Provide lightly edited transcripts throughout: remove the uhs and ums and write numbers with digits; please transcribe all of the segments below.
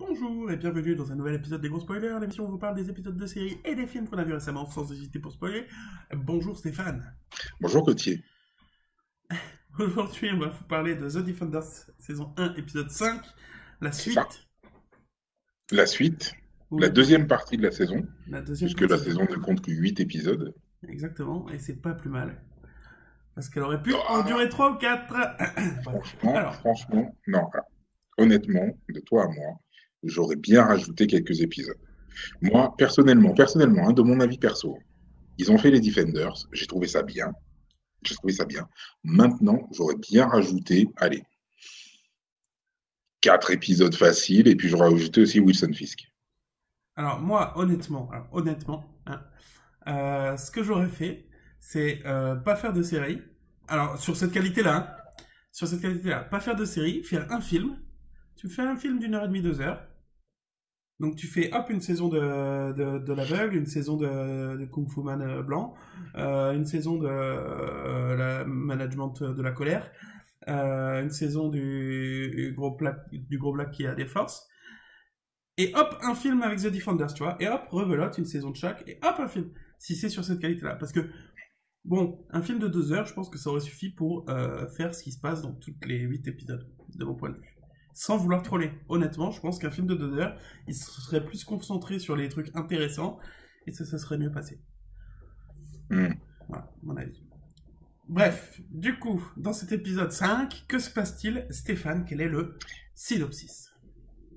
Bonjour et bienvenue dans un nouvel épisode des Gros Spoilers, l'émission où on vous parle des épisodes de séries et des films qu'on a vus récemment sans hésiter pour spoiler. Bonjour Stéphane. Bonjour Gauthier. Aujourd'hui on va vous parler de The Defenders saison 1 épisode 5, la C'est ça. suite, La suite, ou la le tout, deuxième partie de la saison, la deuxième puisque la partie. saison ne compte que 8 épisodes. Exactement, et c'est pas plus mal. Parce qu'elle aurait pu en Ah, durer 3 ou 4. Bref, alors, franchement, non. Alors, honnêtement, de toi à moi, j'aurais bien rajouté quelques épisodes. Moi, personnellement, hein, de mon avis perso, ils ont fait les Defenders, j'ai trouvé ça bien. J'ai trouvé ça bien. Maintenant, j'aurais bien rajouté, allez, 4 épisodes faciles, et puis j'aurais rajouté aussi Wilson Fisk. alors moi honnêtement, hein, ce que j'aurais fait, c'est pas faire de série. Alors sur cette qualité-là, hein, sur cette qualité-là, pas faire de série, faire un film. Tu fais un film d'une heure et demie, 2 heures. Donc tu fais hop une saison de l'aveugle, une saison de Kung Fu Man blanc, une saison de la management de la colère, une saison du gros black qui a des forces. Et hop, un film avec The Defenders, tu vois. Et hop, rebelote, une saison de chaque. Et hop, un film. Si c'est sur cette qualité-là. Parce que, bon, un film de 2 heures, je pense que ça aurait suffi pour faire ce qui se passe dans toutes les 8 épisodes, de mon point de vue. Sans vouloir troller. Honnêtement, je pense qu'un film de 2 heures, il serait plus concentré sur les trucs intéressants. Et ça serait mieux passé. Hmm. Voilà, mon avis. Bref, du coup, dans cet épisode 5, que se passe-t-il, Stéphane? Quel est le synopsis?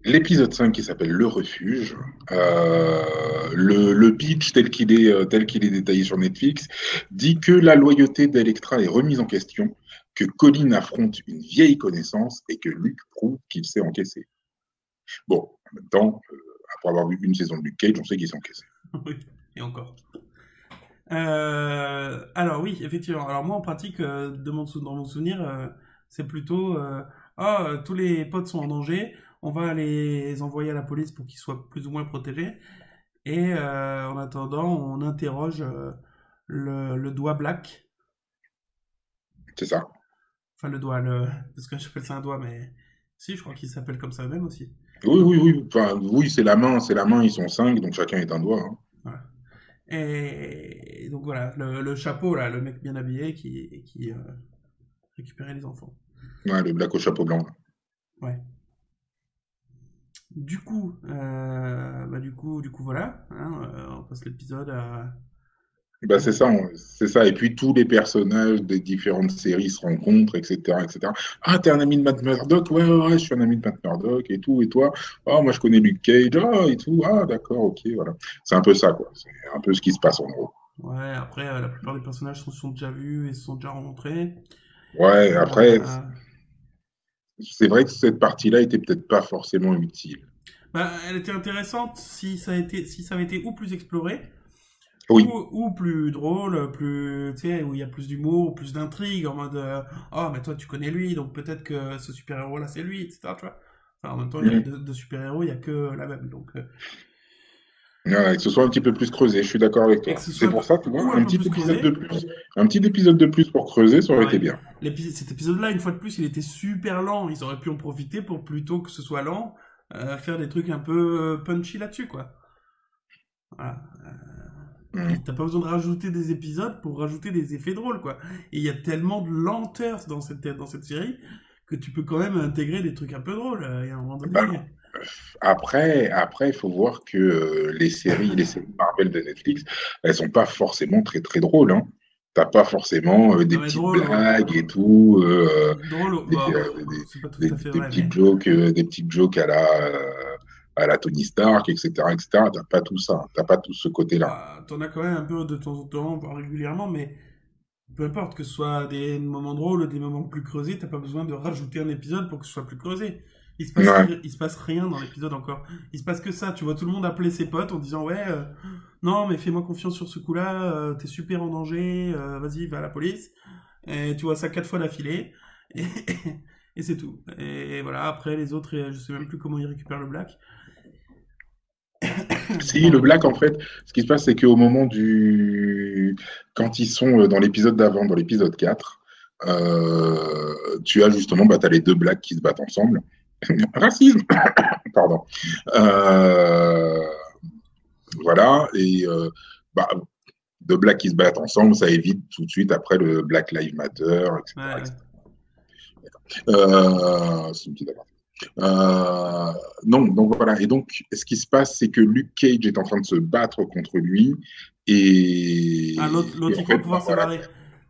L'épisode 5 qui s'appelle Le Refuge, le pitch tel qu'il est détaillé sur Netflix, dit que la loyauté d'Electra est remise en question, que Colin affronte une vieille connaissance et que Luke prouve qu'il s'est encaissé. Bon, en même temps, après avoir vu une saison de Luke Cage, on sait qu'il s'est encaissé. Oui, et encore. Alors oui, effectivement. Alors moi en pratique, dans mon souvenir, c'est plutôt tous les potes sont en danger, on va les envoyer à la police pour qu'ils soient plus ou moins protégés. Et en attendant, on interroge le doigt black. C'est ça. Enfin parce que j'appelle ça un doigt, mais si, je crois qu'il s'appelle comme ça eux-mêmes aussi. Oui, Donc oui, oui. Enfin, oui, c'est la main, ils sont 5, donc chacun est un doigt, hein. voilà. Et donc voilà, le chapeau là, le mec bien habillé qui récupérait les enfants. Ouais, le black au chapeau blanc. Ouais. Du coup, voilà, hein, on passe l'épisode à. Bah, c'est ça. Et puis tous les personnages des différentes séries se rencontrent, etc., etc. Ah, t'es un ami de Matt Murdock? Ouais, ouais, ouais, je suis un ami de Matt Murdock et tout, et toi? Ah, moi je connais Luke Cage, ah, et tout. Ah, d'accord, ok, voilà. C'est un peu ça, quoi. C'est un peu ce qui se passe en gros. Ouais, après, la plupart des personnages se sont déjà vus et se sont déjà rencontrés. Ouais, après, Euh, c'est vrai que cette partie-là était peut-être pas forcément utile. Bah, elle était intéressante si ça avait été ou plus exploré, Oui. ou plus drôle, tu sais, où il y a plus d'humour, plus d'intrigue, en mode, oh, mais toi, tu connais lui, donc peut-être que ce super-héros-là, c'est lui, etc., tu vois. Enfin, en même temps, il y a Mhm. de super-héros, il y a que la même, donc. Ouais, que ce soit un petit peu plus creusé, je suis d'accord avec Et que toi. ce soit C'est pour ça, tu vois, un peu plus creusé. un petit épisode de plus pour creuser, ça aurait Alors, été bien. cet épisode-là, une fois de plus, il était super lent. Ils auraient pu en profiter pour, plutôt que ce soit lent, faire des trucs un peu punchy là-dessus, quoi. Voilà. Mhm. T'as pas besoin de rajouter des épisodes pour rajouter des effets drôles, quoi. Et il y a tellement de lenteur dans cette série que tu peux quand même intégrer des trucs un peu drôles. Il y a un moment Bah, donné. après, il faut voir que les séries Marvel de Netflix, elles sont pas forcément très très drôles, hein. T'as pas forcément des Non, mais petites drôle, blagues et tout, drôle, des, bah, des, c'est pas tout à fait vrai, mais. des petites jokes à la Tony Stark, etc., etc. T'as pas tout ça, t'as pas tout ce côté-là. Bah, t'en as quand même un peu de temps en temps, voire régulièrement, mais peu importe, que ce soit des moments drôles, des moments plus creusés, t'as pas besoin de rajouter un épisode pour que ce soit plus creusé. Ouais. Il se passe rien dans l'épisode encore. Il se passe que ça. Tu vois tout le monde appeler ses potes en disant ouais, non mais fais-moi confiance sur ce coup-là, t'es super en danger, vas-y va à la police. Et tu vois ça 4 fois d'affilée et, et c'est tout. Et voilà après les autres, je sais même plus comment ils récupèrent le black. Si, le Pardon. Black, en fait, ce qui se passe, c'est qu'au moment du... Quand ils sont dans l'épisode d'avant, dans l'épisode 4, tu as justement, bah, t'as les deux Blacks qui se battent ensemble. Racisme, pardon. Euh, voilà, et bah, deux blacks qui se battent ensemble, ça évite tout de suite après le Black Lives Matter, etc. Ouais, ouais. etc. C'est une petite aparté. Non, donc voilà. Et donc, ce qui se passe, c'est que Luke Cage est en train de se battre contre lui. Ah, Et l'autre, en il croit fait, ben pouvoir se voilà, barrer.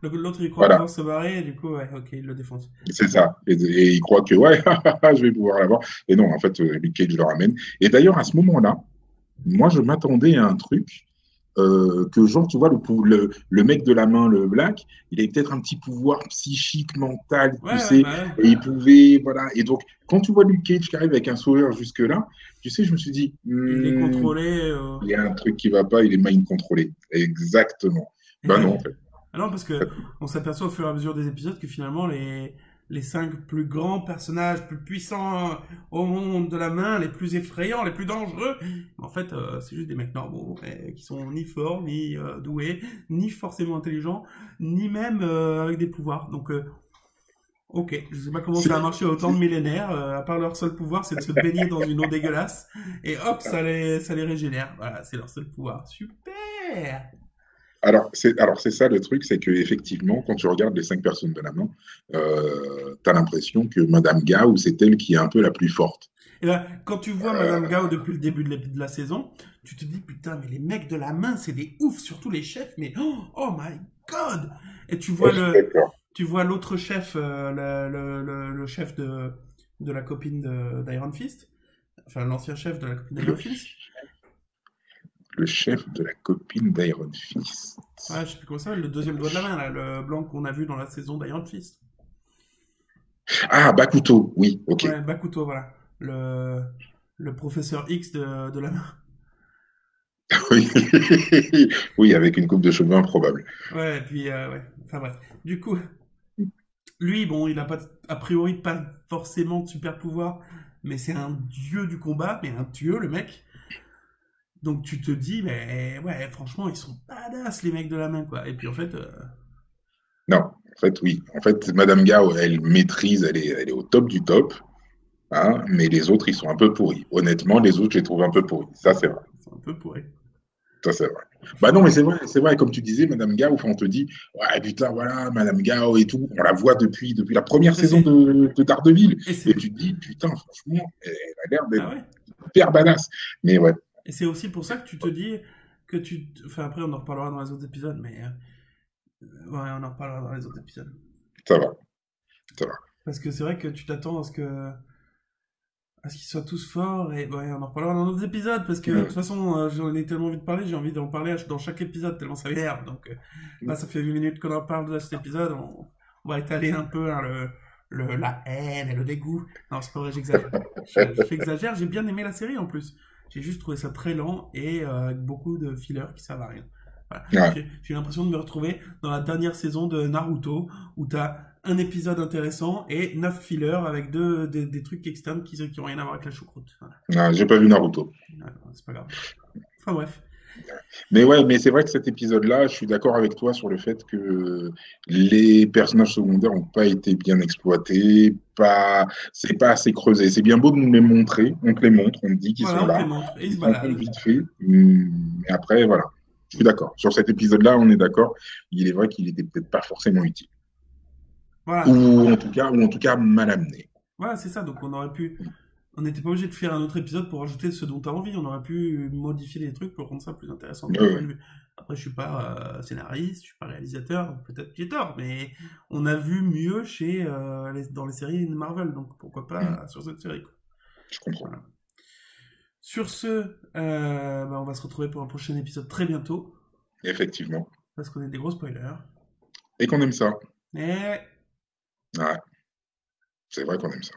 L'autre, il croit voilà, pouvoir se barrer, et du coup, ouais, ok, il le défonce. c'est ça. Et il croit que, ouais, je vais pouvoir l'avoir. Et non, en fait, Luke Cage le ramène. Et d'ailleurs, à ce moment-là, moi, je m'attendais à un truc que, genre, tu vois, le mec de la main, le Black, il avait peut-être un petit pouvoir psychique, mental, Ouais, tu ouais, sais, bah ouais. et il pouvait, voilà. Et donc, quand tu vois Luke Cage qui arrive avec un sourire jusque-là, tu sais, je me suis dit, Il est contrôlé. il y a un truc qui va pas, il est mind contrôlé. Exactement. Et Ben ouais. non, en fait. Ah non, parce que on s'aperçoit au fur et à mesure des épisodes que finalement, les cinq plus grands personnages, plus puissants au monde de la main, les plus effrayants, les plus dangereux, en fait, c'est juste des mecs normaux, qui sont ni forts, ni doués, ni forcément intelligents, ni même avec des pouvoirs. Donc, ok, je sais pas comment ça a C'est- marché autant de millénaires, à part leur seul pouvoir, c'est de se baigner dans une eau dégueulasse, et hop, ça les régénère. Voilà, c'est leur seul pouvoir. Super! Alors, c'est ça le truc, c'est que effectivement, quand tu regardes les cinq personnes de la main, tu as l'impression que Madame Gao, c'est elle qui est un peu la plus forte. Et là, quand tu vois Madame Euh, Gao depuis le début de la saison, tu te dis putain, mais les mecs de la main, c'est des oufs, surtout les chefs, mais oh my god! Et ouais, je suis d'accord. tu vois l'autre chef, le chef de la copine d'Iron Fist, enfin l'ancien chef de la copine Le, d'Iron Fist. le chef de la copine d'Iron Fist. Ouais, je sais plus comment ça s'appelle, le deuxième doigt de la main, là, le blanc qu'on a vu dans la saison d'Iron Fist. Ah, Bakuto, oui, ok. Ouais, Bakuto, voilà. Le professeur X de la main. Oui. Oui, avec une coupe de cheveux improbable. Ouais, et puis, ouais. Enfin bref. Du coup, lui, bon, il a pas, a priori pas forcément de super pouvoir, mais c'est un dieu du combat, mais un dieu, le mec. Donc tu te dis, mais ouais, franchement, ils sont badass, les mecs de la main, quoi. Et puis en fait, Non, en fait, oui. En fait, Madame Gao, elle maîtrise, elle est au top du top, hein, mais les autres, ils sont un peu pourris. Honnêtement, les autres, je les trouve un peu pourris. Ça, c'est vrai. c'est un peu pourri. Ça, c'est vrai. Bah non, mais c'est vrai, comme tu disais, Madame Gao, on te dit, ouais, putain, voilà, Madame Gao et tout, on la voit depuis la première Mais saison de Daredevil, et et c'est, tu te dis, putain, franchement, elle a l'air d'être ah ouais. hyper badass. Mais ouais, Et c'est aussi pour ça que tu te dis que enfin après on en reparlera dans les autres épisodes, mais ouais, on en reparlera dans les autres épisodes. ça va, ça va. Parce que c'est vrai que tu t'attends à ce qu'ils soient tous forts, et ouais, on en reparlera dans d'autres épisodes, parce que de toute Mm. façon, j'en ai tellement envie de parler, j'ai envie d'en parler dans chaque épisode, tellement ça m'énerve. Donc là, ça fait 8 minutes qu'on en parle de cet épisode, on va étaler un peu hein, la haine et le dégoût. Non, c'est pas vrai, j'exagère. J'exagère, j'ai bien aimé la série en plus. J'ai juste trouvé ça très lent et avec beaucoup de fillers qui servent à rien. Voilà. Ouais. J'ai l'impression de me retrouver dans la dernière saison de Naruto, où t'as un épisode intéressant et 9 fillers avec des trucs externes qui ont rien à voir avec la choucroute. Voilà. Ah, j'ai pas vu Naruto. Ouais, c'est pas grave. Enfin bref. Mais ouais, mais c'est vrai que cet épisode-là, je suis d'accord avec toi sur le fait que les personnages secondaires n'ont pas été bien exploités, c'est pas assez creusé. C'est bien beau de nous les montrer, on te les montre, on te dit qu'ils Voilà, sont on te les là, montre et ils ils se sont comme baladent. vite fait, mais après, voilà. Je suis d'accord. Sur cet épisode-là, on est d'accord. Il est vrai qu'il était peut-être pas forcément utile. Voilà, donc Ou en tout cas mal amené. voilà, c'est ça. Donc on n'était pas obligé de faire un autre épisode pour ajouter ce dont tu as envie. On aurait pu modifier les trucs pour rendre ça plus intéressant de mon point Euh, de vue. Après, je suis pas scénariste, je suis pas réalisateur, peut-être que j'ai tort, mais on a vu mieux dans les séries de Marvel, donc pourquoi pas sur cette série, quoi. je comprends. Voilà. Sur ce, bah, on va se retrouver pour un prochain épisode très bientôt, Effectivement. parce qu'on est des gros spoilers. Et qu'on aime ça. Et Ouais, c'est vrai qu'on aime ça.